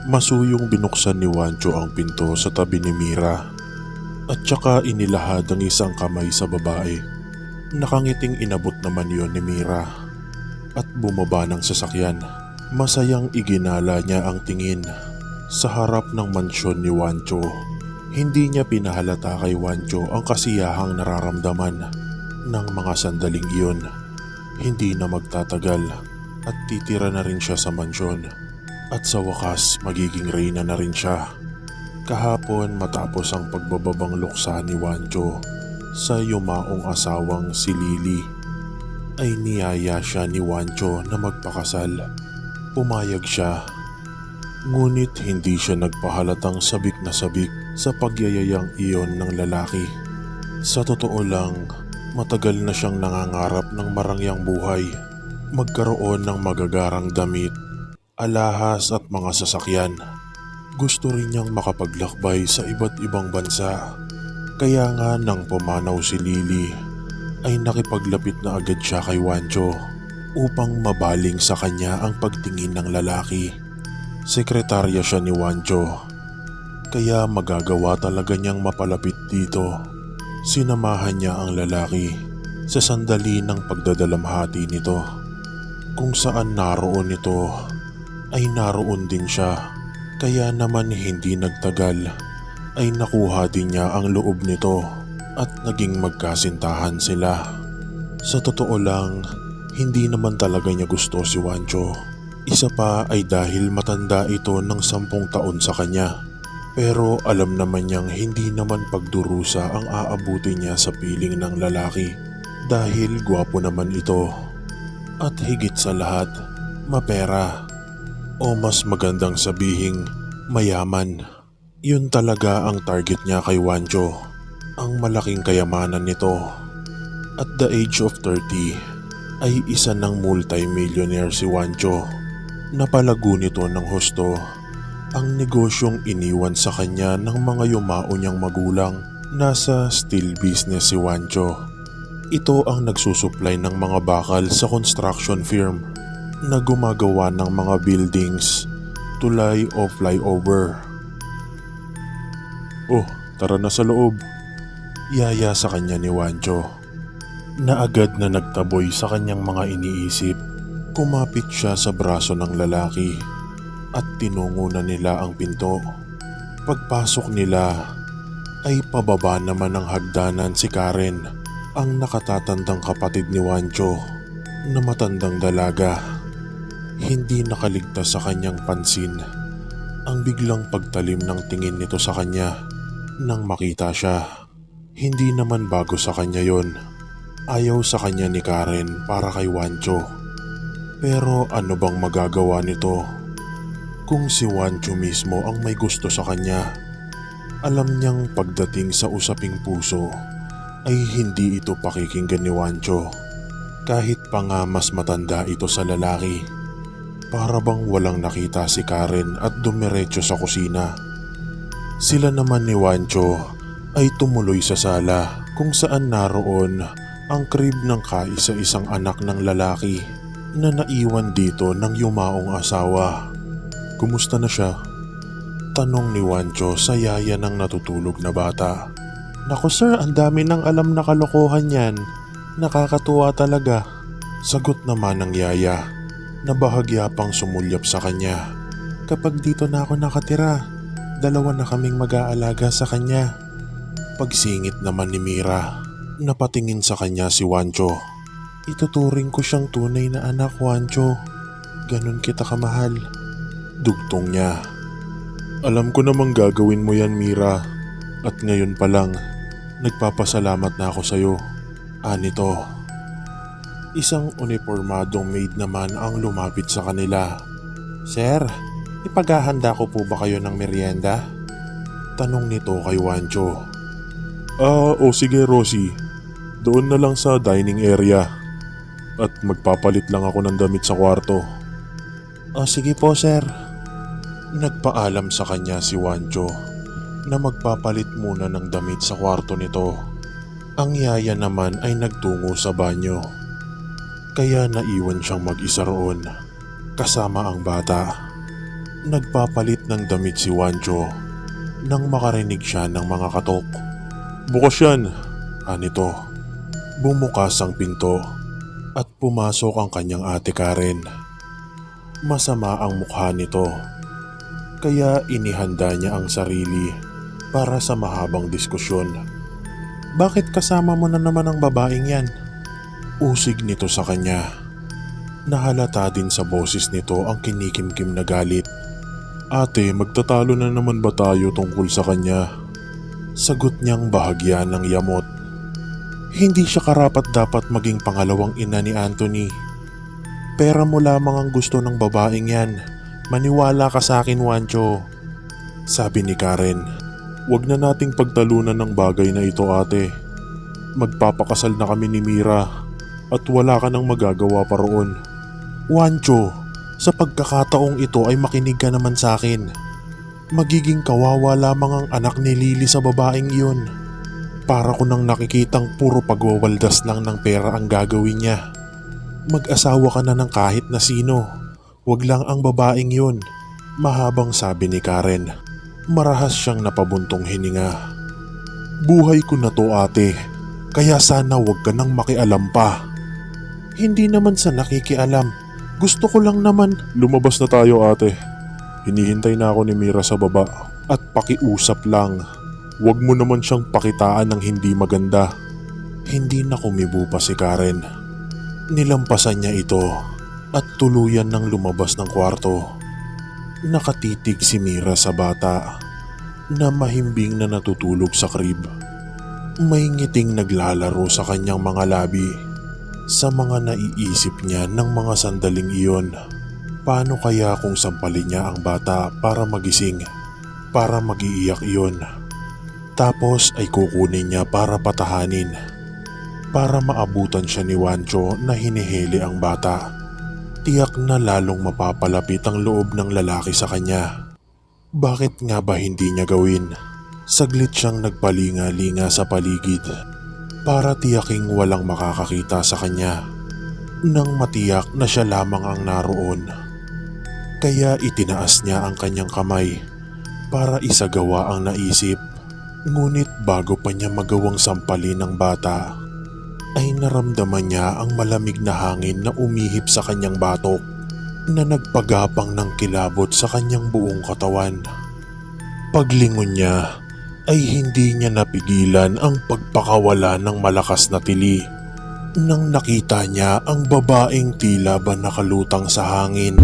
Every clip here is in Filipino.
Masuyong binuksan ni Wancho ang pinto sa tabi ni Mira at saka inilahad ang isang kamay sa babae. Nakangiting inabot naman yon ni Mira at bumaba ng sasakyan. Masayang iginala niya ang tingin sa harap ng mansyon ni Wancho. Hindi niya pinahalata kay Wancho ang kasiyahang nararamdaman ng mga sandaling iyon. Hindi na magtatagal at titira na rin siya sa mansyon. At sa wakas magiging reyna na rin siya. Kahapon matapos ang pagbababang luksa ni Wancho sa yumaong asawang si Lily, ay niyaya siya ni Wancho na magpakasal. Pumayag siya, ngunit hindi siya nagpahalatang sabik na sabik sa pagyayayang iyon ng lalaki. Sa totoo lang, matagal na siyang nangangarap ng marangyang buhay, magkaroon ng magagarang damit, alahas at mga sasakyan. Gusto rin niyang makapaglakbay sa iba't ibang bansa. Kaya nga nang pumanaw si Lily, ay nakipaglapit na agad siya kay Wancho upang mabaling sa kanya ang pagtingin ng lalaki. Sekretarya siya ni Wancho, kaya magagawa talaga niyang mapalapit dito. Sinamahan niya ang lalaki sa sandali ng pagdadalamhati nito. Kung saan naroon ito, ay naroon din siya. Kaya naman hindi nagtagal ay nakuha din niya ang loob nito at naging magkasintahan sila. Sa totoo lang, hindi naman talaga niya gusto si Wancho. Isa pa ay dahil matanda ito ng 10 taon sa kanya. Pero alam naman niyang hindi naman pagdurusa ang aabuti niya sa piling ng lalaki dahil gwapo naman ito. At higit sa lahat, mapera. O mas magandang sabihing mayaman. Yun talaga ang target niya kay Wancho, ang malaking kayamanan nito. At the age of 30 ay isa ng multi-millionaire si Wancho. Napalago nito ng husto ang negosyong iniwan sa kanya ng mga yumao niyang magulang. Nasa steel business si Wancho. Ito ang nagsusupply ng mga bakal sa construction firm na gumagawa ng mga buildings, tulay o flyover. Oh, tara na sa loob. Yaya sa kanya ni Wancho, na agad na nagtaboy sa kanyang mga iniisip. Kumapit siya sa braso ng lalaki at tinungo na nila ang pinto. Pagpasok nila ay pababa naman ng hagdanan si Karen, ang nakatatandang kapatid ni Wancho na matandang dalaga. Hindi nakaligtas sa kanyang pansin ang biglang pagtalim ng tingin nito sa kanya nang makita siya. Hindi naman bago sa kanya yon. Ayaw sa kanya ni Karen para kay Wancho. Pero ano bang magagawa nito kung si Wancho mismo ang may gusto sa kanya? Alam niyang pagdating sa usaping puso ay hindi ito pakikinggan ni Wancho. Kahit pa nga mas matanda ito sa lalaki. Para bang walang nakita si Karen at dumiretso sa kusina. Sila naman ni Wancho ay tumuloy sa sala kung saan naroon ang crib ng kaisa-isang anak ng lalaki na naiwan dito ng yumaong asawa. Kumusta na siya? Tanong ni Wancho sa yaya ng natutulog na bata. Naku sir, ang dami ng alam na kalokohan yan. Nakakatuwa talaga. Sagot naman ng yaya na bahagya pang sumulyap sa kanya. Kapag dito na ako nakatira, 2 na kaming mag-aalaga sa kanya. Pagsingit naman ni Mira, napatingin sa kanya si Wancho. Ituturing ko siyang tunay na anak, Wancho. Ganon kita kamahal. Dugtong niya. Alam ko namang gagawin mo yan, Mira. At ngayon pa lang, nagpapasalamat na ako sa'yo. Anito. Isang uniformadong maid naman ang lumapit sa kanila. Sir, ipaghahanda ko po ba kayo ng merienda? Tanong nito kay Wancho. Sige Rosie. Doon na lang sa dining area. At magpapalit lang ako ng damit sa kwarto. Sige po sir. Nagpaalam sa kanya si Wancho na magpapalit muna ng damit sa kwarto nito. Ang yaya naman ay nagtungo sa banyo. Kaya naiwan siyang mag-isa roon kasama ang bata. Nagpapalit ng damit si Wancho nang makarinig siya ng mga katok. Bukas yan, anito. Bumukas ang pinto at pumasok ang kanyang ate Karen. Masama ang mukha nito, kaya inihanda niya ang sarili para sa mahabang diskusyon. Bakit kasama mo na naman ang babaeng yan? Usig nito sa kanya. Nahalata din sa boses nito ang kinikimkim na galit. Ate, magtatalo na naman ba tayo tungkol sa kanya? Sagot niyang bahagya ng yamot. Hindi siya karapat dapat maging pangalawang ina ni Anthony. Pera mo lamang ang gusto ng babaeng yan. Maniwala ka sa akin, Wancho. Sabi ni Karen. Huwag na nating pagtalunan ng bagay na ito, ate. Magpapakasal na kami ni Mira at wala ka nang magagawa pa roon. Wancho, sa pagkakataong ito ay makinig ka naman sa akin. Magiging kawawa lamang ang anak ni Lily sa babaeng iyon. Para ko nang nakikitang puro pagwawaldas lang ng pera ang gagawin niya. Mag-asawa ka na ng kahit na sino. Wag lang ang babaeng yun. Mahabang sabi ni Karen. Marahas siyang napabuntong hininga. Buhay ko na to, ate. Kaya sana wag ka nang makialam pa. Hindi naman sa nakikialam. Gusto ko lang naman. Lumabas na tayo, ate. Hinihintay na ako ni Mira sa baba. At pakiusap lang. Wag mo naman siyang pakitaan ng hindi maganda. Hindi na kumibo pa si Karen. Nilampasan niya ito at tuluyan ng lumabas ng kwarto. Nakatitig si Mira sa bata na mahimbing na natutulog sa crib. May ngiting naglalaro sa kanyang mga labi. Sa mga naiisip niya ng mga sandaling iyon, paano kaya kung sampalin niya ang bata para magising, para mag-iiyak iyon? Tapos ay kukunin niya para patahanin. Para maabutan siya ni Wancho na hinihili ang bata. Tiyak na lalong mapapalapit ang loob ng lalaki sa kanya. Bakit nga ba hindi niya gawin? Saglit siyang nagpalinga-linga sa paligid para tiyaking walang makakakita sa kanya. Nang matiyak na siya lamang ang naroon. Kaya itinaas niya ang kanyang kamay para isagawa ang naisip. Ngunit bago pa niya magawang sampalin ng bata, ay naramdaman niya ang malamig na hangin na umihip sa kanyang batok na nagpagapang ng kilabot sa kanyang buong katawan. Paglingon niya ay hindi niya napigilan ang pagpakawala ng malakas na tili nang nakita niya ang babaeng tila ba nakalutang sa hangin.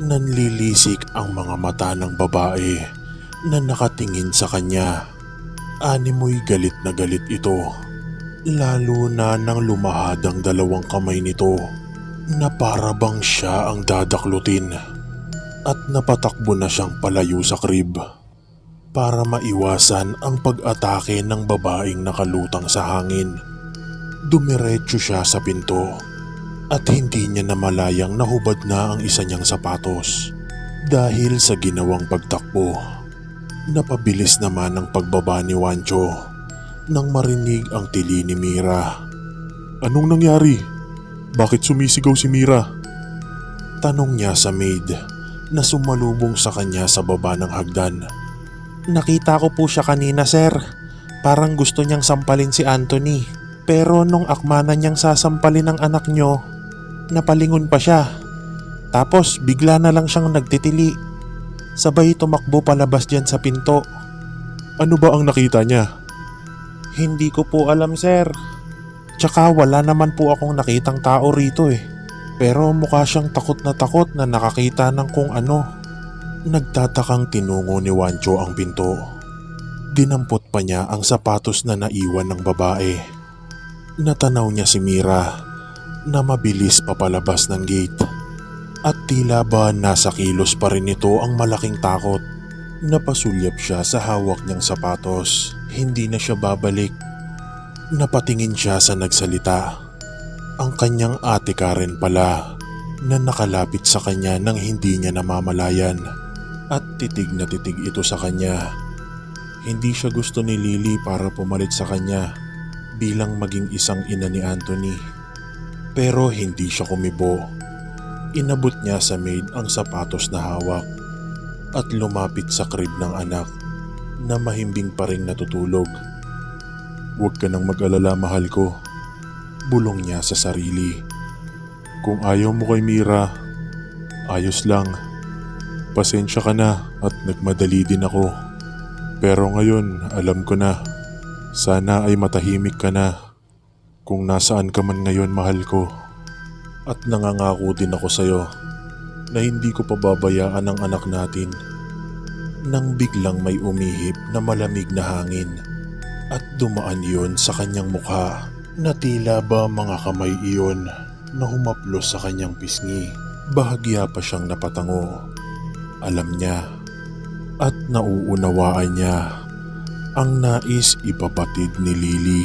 Nanlilisik ang mga mata ng babae na nakatingin sa kanya. Animoy galit na galit ito, lalo na nang lumahad ang dalawang kamay nito na para bang siya ang dadaklutin at napatakbo na siyang palayo sa crib para maiwasan ang pag-atake ng babaeng nakalutang sa hangin. Dumiretso siya sa pinto at hindi niya namalayang nahubad na ang isa niyang sapatos dahil sa ginawang pagtakbo. Napabilis naman ang pagbaba ni Wancho nang marinig ang tili ni Mira. Anong nangyari? Bakit sumisigaw si Mira? Tanong niya sa maid na sumalubong sa kanya sa baba ng hagdan. Nakita ko po siya kanina, sir. Parang gusto niyang sampalin si Anthony. Pero nung akmanan niyang sasampalin ng anak niyo, napalingon pa siya. Tapos bigla na lang siyang nagtitili. Sabay tumakbo palabas diyan sa pinto. Ano ba ang nakita niya? Hindi ko po alam, sir. Tsaka wala naman po akong nakitang tao rito eh. Pero mukha siyang takot na nakakita ng kung ano. Nagtatakang tinungo ni Wancho ang pinto. Dinampot pa niya ang sapatos na naiwan ng babae. Natanaw niya si Mira na mabilis papalabas ng gate. At tila ba nasa kilos pa rin ito ang malaking takot. Napasulyap siya sa hawak niyang sapatos. Hindi na siya babalik. Napatingin siya sa nagsalita. Ang kanyang ate Karen pala na nakalapit sa kanya nang hindi niya namamalayan. At titig na titig ito sa kanya. Hindi siya gusto ni Lily para pumalit sa kanya bilang maging isang ina ni Anthony. Pero hindi siya kumibo. Inabot niya sa maid ang sapatos na hawak at lumapit sa crib ng anak na mahimbing pa ring natutulog. "Huwag ka nang mag-alala, mahal ko," bulong niya sa sarili. "Kung ayaw mo kay Mira, ayos lang. Pasensya ka na at nagmadali din ako. Pero ngayon alam ko na. Sana ay matahimik ka na kung nasaan ka man ngayon, mahal ko. At nangangako din ako sa'yo na hindi ko pababayaan ang anak natin." Nang biglang may umihip na malamig na hangin at dumaan yon sa kanyang mukha na tila ba mga kamay iyon na humaplos sa kanyang pisngi. Bahagya pa siyang napatango. Alam niya at nauunawaan niya ang nais ipapatid ni Lily.